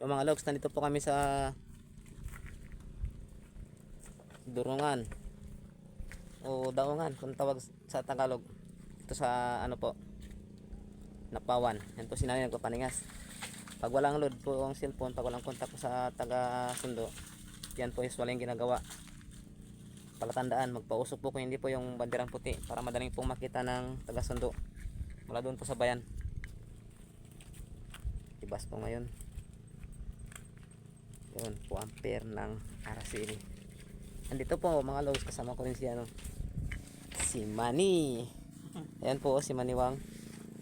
So mga logs, nandito po kami sa Durungan o Daungan kung tawag sa Tagalog. Ito sa ano po, Napawan. Yan po si nanay nagpapaningas. Pag walang load po ang cellphone, pag walang kontak po sa taga sundo, yan po is walang ginagawa. Palatandaan, magpausok po kung hindi po yung banderang puti para madaling pong makita ng taga sundo mula doon po sa bayan. Ibas po ngayon. Yun po ampere ng RCL. Andito po mga logs, kasama ko rin si ano, si Manny. Ayan po si Maniwang,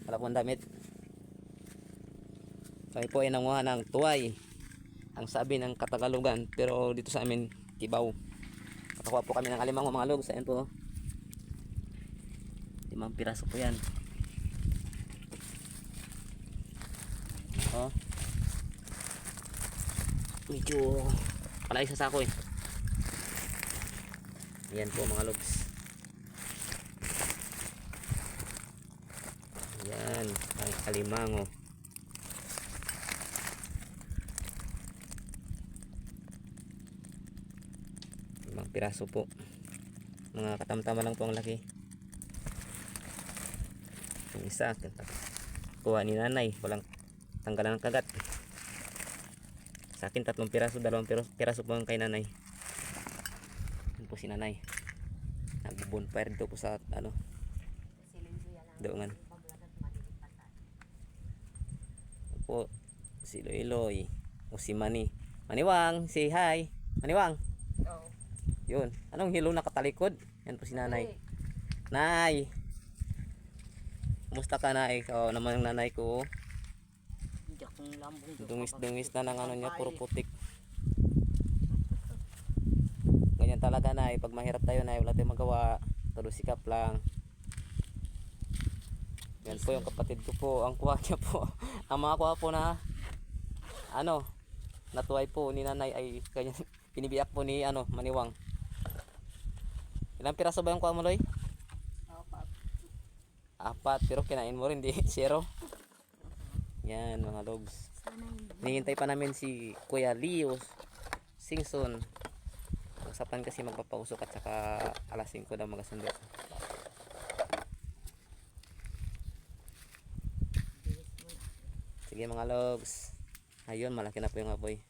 wala pong damit. Kami po ay nanguha ng tuway, ang sabi ng Katagalugan, pero dito sa amin Kibaw. Nakakuha po kami ng alimango mga logs. Ayan po, 5 piraso po yan. Oh, medyo palagi sa sako eh. Ayan po mga logs. Ayan ang alimango. Limang piraso po, mga katamtama lang po ang laki. Yung isa kuha ni nanay, walang tanggalan ng kagat. Sa akin 3 piraso, 2 piraso po ang kay nanay. Yan po si nanay, nag-bonfire dito po sa ano, Daungan. Po si Loy o si Maniwang, say hi Maniwang. Oh. Yun, anong hilo nakatalikod? Yan po si nanay. Nay, kumusta ka nay? So naman ang nanay ko, dungis na ng ano niya, puro putik. Ganyan talaga nay, pag mahirap tayo nay, wala tayong magawa, todo sikap lang. Yan po yung kapatid ko po, ang kuha niya po. Ang mga kuha po na ano, natuway po ni nanay ay ganyan, pinibiyak po ni ano, Maniwang. Ilang piraso ba yung kuha mo, Loy? 4, pero kinain mo rin, di 0. Yan mga logs. Hinihintay pa namin si Kuya Leo Singson. Usapan kasi magpapausok at saka alas 5 daw magasundo. Sige mga logs. Ayun, malaki na po yung apoy.